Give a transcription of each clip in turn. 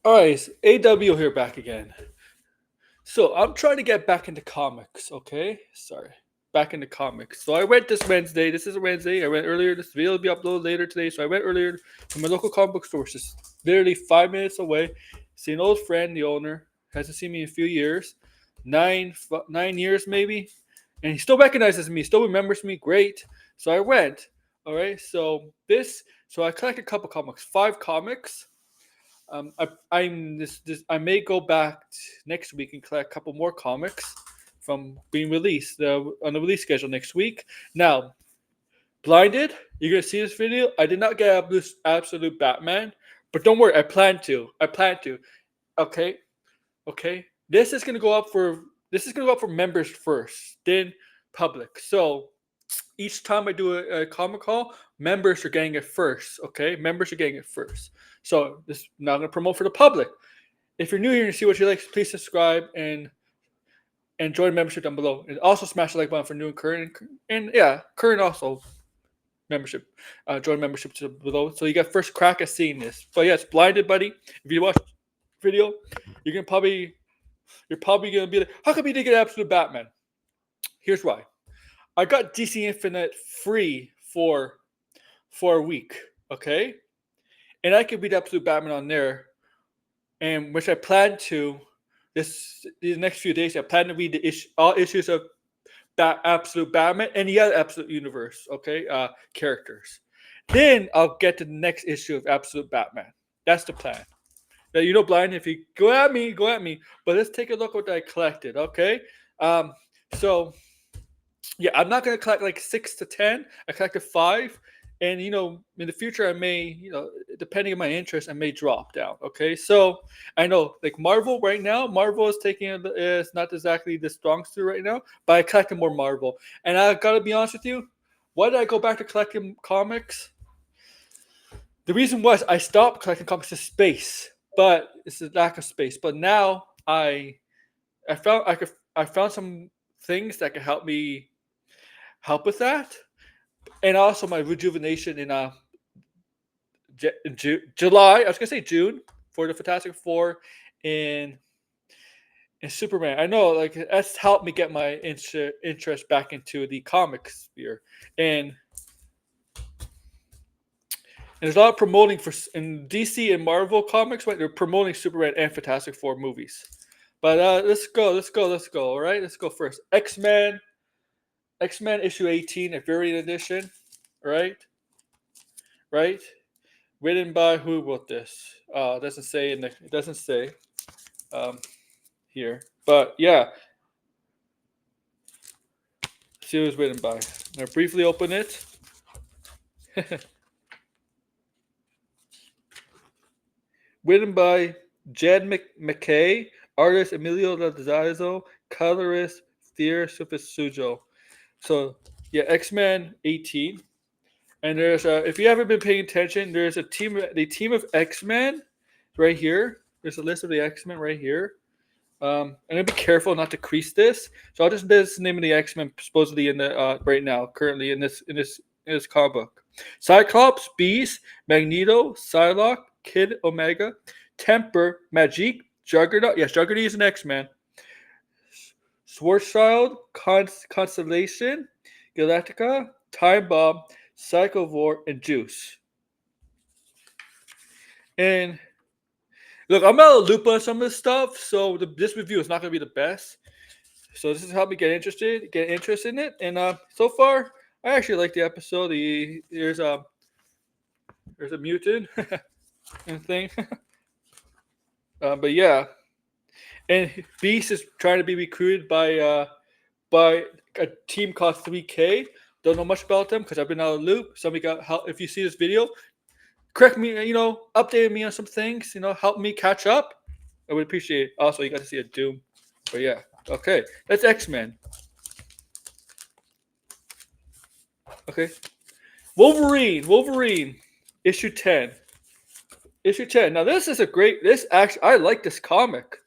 Alright, so AW here back again. So I'm trying to get back into comics, okay? Sorry. Back into comics. So I went this Wednesday. This is a Wednesday. I went earlier. This video will be uploaded later today. So I went earlier to my local comic book store, which is literally 5 minutes away. See an old friend, the owner, hasn't seen me in a few years. 9 years maybe. And he still recognizes me, still remembers me. Great. So I went. Alright, so I collected a couple comics, 5 comics. I may go back next week and collect a couple more comics from being released on the release schedule next week. Now, blinded, you're gonna see this video. I did not get absolute Batman, but don't worry, I plan to. Okay, okay. This is gonna go up for members first, then public. So each time I do a comic haul, members are getting it first. Okay, members are getting it first. So this now I'm gonna promote for the public. If you're new here and see what you like, please subscribe and join membership down below. And also smash the like button for new and current, and yeah, current also membership. Join membership to below, so you get first crack at seeing this. But yeah, it's blinded, buddy. If you watch the video, you're probably gonna be like, how come you didn't get absolute Batman? Here's why. I got DC Infinite free for a week, okay? And I could beat Absolute Batman on there, and which I plan to these next few days. I plan to read all issues of Absolute Batman and the other Absolute Universe, okay, characters. Then I'll get to the next issue of Absolute Batman. That's the plan. Now, Blind, if you go at me. But let's take a look at what I collected, okay? So yeah, I'm not gonna collect like 6 to 10. I collected 5, and in the future I may, depending on my interest, I may drop down. Okay, so I know like Marvel right now, Marvel is is not exactly the strong suit right now, but I collected more Marvel, and I gotta be honest with you, why did I go back to collecting comics? The reason was I stopped collecting comics to space, but it's a lack of space. But now I found some things that can help with that, and also my rejuvenation in July. I was gonna say June for the Fantastic Four and Superman. I know, like that's helped me get my interest back into the comic sphere, and there's a lot of promoting for in DC and Marvel comics. Right, they're promoting Superman and Fantastic Four movies. But let's go. All right, let's go first. X-Men issue 18, a variant edition, right? Right? Written by who wrote this? It doesn't say um, here. But yeah, see who it was written by. I'll briefly open it. Written by Jed McKay, artist Emilio Lizarazo, colorist Thier Sufisujo. So yeah, X-Men 18. And there's if you haven't been paying attention, there's the team of X-Men right here. There's a list of the X-Men right here. I'm gonna be careful not to crease this. So I'll just this name of the X-Men supposedly in the right now, currently in this comic book. Cyclops, Beast, Magneto, Psylocke, Kid Omega, Temper, Magic, Juggernaut. Yes, Juggernaut is an X-Man. Schwarzschild, Constellation, Galactica, Time Bomb, Psychovore, and Juice. And look, I'm out of loop on some of this stuff, so this review is not going to be the best. So this has helped me get interest in it, and so far I actually like the episode. There's a mutant and thing, but yeah, and Beast is trying to be recruited by a team called 3K. Don't know much about them because I've been out of loop. Somebody got help. If you see this video, correct me, update me on some things, help me catch up. I would appreciate it. Also, you got to see a Doom. But yeah, okay. That's X-Men. Okay. Wolverine, issue 10. Now this is I like this comic.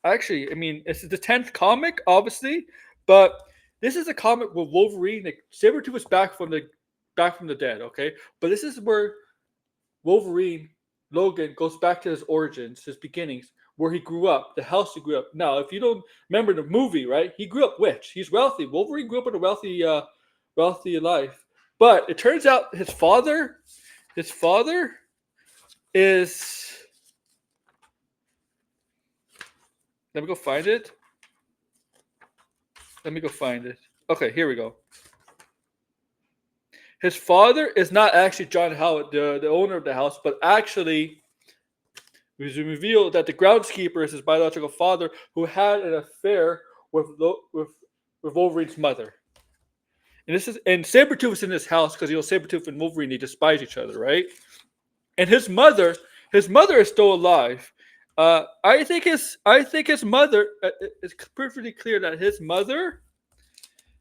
Actually, I mean, it's the 10th comic, obviously, but this is a comic where Wolverine, like, Sabretooth was back from the dead, okay? But this is where Wolverine Logan goes back to his origins, his beginnings, where he grew up, the house he grew up. Now, if you don't remember the movie, right? He grew up rich. He's wealthy. Wolverine grew up in a wealthy life. But it turns out his father is. Let me go find it. Okay, here we go. His father is not actually John Howard, the owner of the house, but actually, it was revealed that the groundskeeper is his biological father, who had an affair with Wolverine's mother. And Sabretooth is in this house because Sabretooth and Wolverine, they despise each other, right? And his mother is still alive. I think his mother. It's perfectly clear that his mother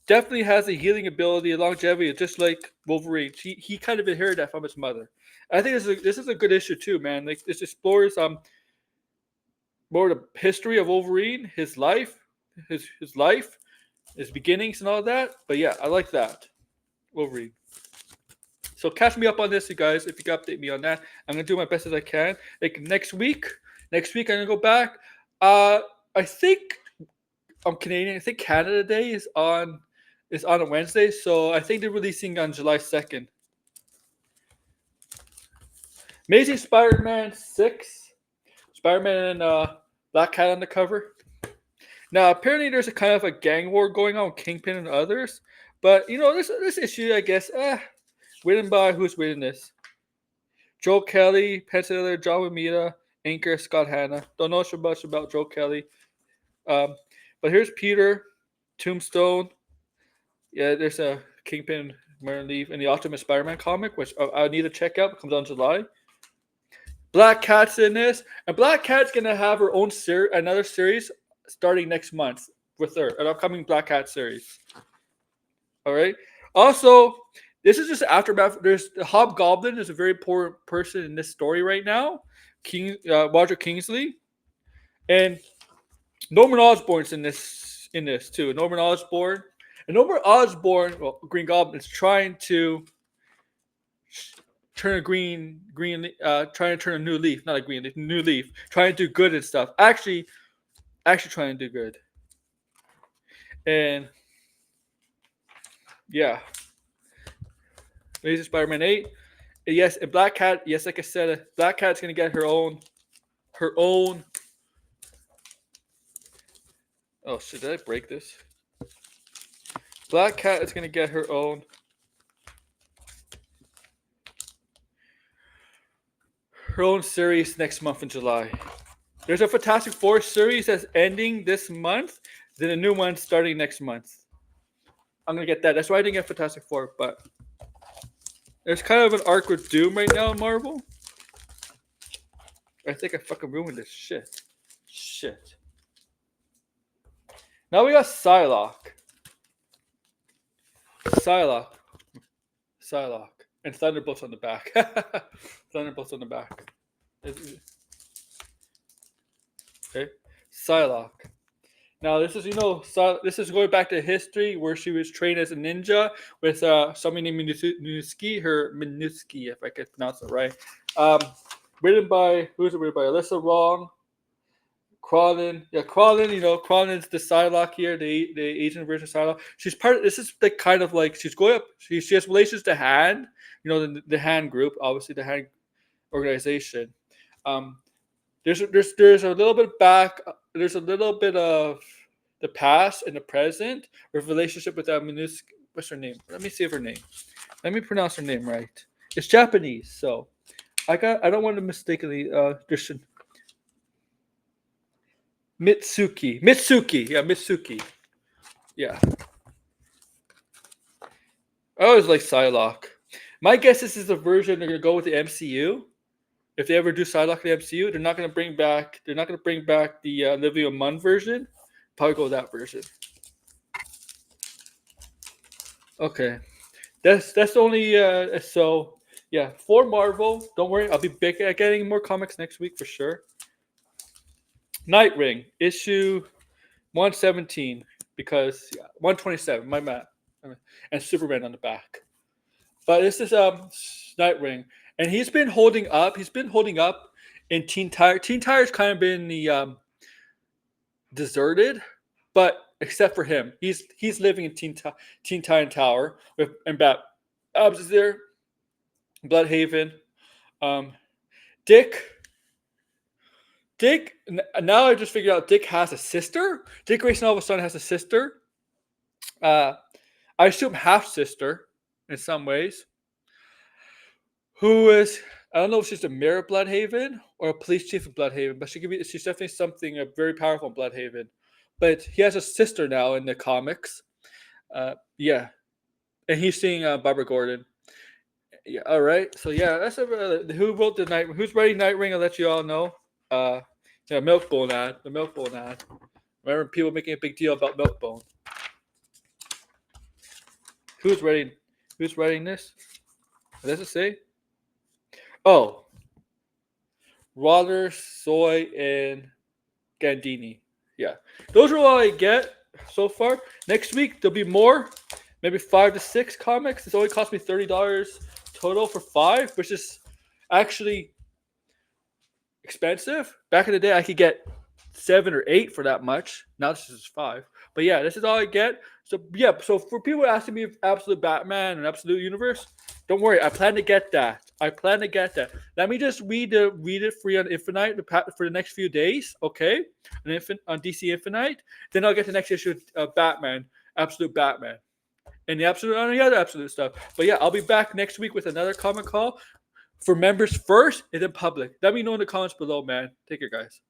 definitely has a healing ability and longevity, just like Wolverine. He kind of inherited that from his mother. I think this is a good issue too, man. Like, this explores more the history of Wolverine, his life, his beginnings, and all that. But yeah, I like that Wolverine. So catch me up on this, you guys. If you can update me on that, I'm gonna do my best as I can. Like next week I'm gonna go back. I think I'm Canadian. I think Canada Day is on a Wednesday, so I think they're releasing on July 2nd. Amazing Spider-Man 6. Spider-Man and Black Cat on the cover. Now, apparently there's a kind of a gang war going on with Kingpin and others. But, this issue, I guess, written by, who's written this? Joe Kelly, penciler, John Romita, inker, Scott Hanna. Don't know so much about Joe Kelly. But here's Peter, Tombstone. Yeah, there's a Kingpin, Martin Leaf, and the Ultimate Spider-Man comic, which I need to check out. It comes out in July. Black Cat's in this, and Black Cat's gonna have her own another series starting next month with her, an upcoming Black Cat series. All right. Also, this is just aftermath. There's the Hobgoblin is a very important person in this story right now. Roger Kingsley, and Norman Osborn's in this too. Norman Osborn, well, Green Goblin is trying to turn trying to turn a new leaf, not a green leaf, new leaf, trying to do good and stuff. Actually trying to do good. And yeah. Amazing Spider-Man 8. Yes, and Black Cat, yes, like I said, Black Cat's gonna get her own. Oh shit, did I break this? Black Cat is gonna get her own series next month in July. There's a Fantastic Four series that's ending this month, then a new one starting next month. I'm gonna get that. That's why I didn't get Fantastic Four, but there's kind of an arc with Doom right now in Marvel. I think I fucking ruined this shit. Shit. Now we got Psylocke. And Thunderbolts on the back. Thunderbolts on the back. Okay. Psylocke. Now this is going back to history where she was trained as a ninja with somebody named Minuski, if I could pronounce it right. Written by Alyssa Wong, Crawlin. Yeah, Crawlin. Crawlin's the Psylocke here, the Asian version of Psylocke. She's part of this is the kind of like she's going up. She has relations to Hand. The Hand group, obviously the Hand organization. There's a little bit back. There's a little bit of the past and the present with relationship with that Minuski. What's her name? Let me see if her name. Let me pronounce her name right. It's Japanese, so I don't want to mistakenly Mitsuki. Yeah. I always like Psylocke. My guess is the version they're gonna go with the MCU. If they ever do Psylocke in the MCU, they're not gonna bring back the Olivia Munn version. Probably go with that version. Okay, that's only so yeah. For Marvel, don't worry, I'll be getting more comics next week for sure. Nightwing issue 117 because 127. My math, and Superman on the back. But this is Nightwing, and he's been holding up. He's been holding up in Teen Tire. Teen Tire's kind of been the deserted, but except for him, he's living in Teen Titan Tower with and Bat. Abs is there, Bloodhaven, Dick. Dick. Now I just figured out Dick has a sister. Dick Grayson all of a sudden has a sister. I assume half sister in some ways. Who is, I don't know if she's the mayor of Bloodhaven or a police chief of Bloodhaven, but she's definitely something very powerful in Bloodhaven. But he has a sister now in the comics. Yeah, and he's seeing Barbara Gordon. Yeah, all right. So yeah, that's who wrote the Nightwing. Who's writing Nightwing? I'll let you all know. Yeah, Milkbone ad. The Milkbone ad. Remember people making a big deal about Milkbone. Who's writing this? What does it say? Oh, Roller, Soy, and Gandini. Yeah, those are all I get so far. Next week there'll be more, maybe 5 to 6 comics. It's only cost me $30 total for 5, which is actually expensive. Back in the day, I could get 7 or 8 for that much. Now this is 5. But yeah, this is all I get. So yeah, so for people asking me if Absolute Batman and Absolute Universe, don't worry. I plan to get that. Let me just read it free on Infinite for the next few days, okay? On DC Infinite. Then I'll get the next issue of Batman, Absolute Batman, and the other Absolute stuff. But yeah, I'll be back next week with another comic call for members first and then public. Let me know in the comments below, man. Take care, guys.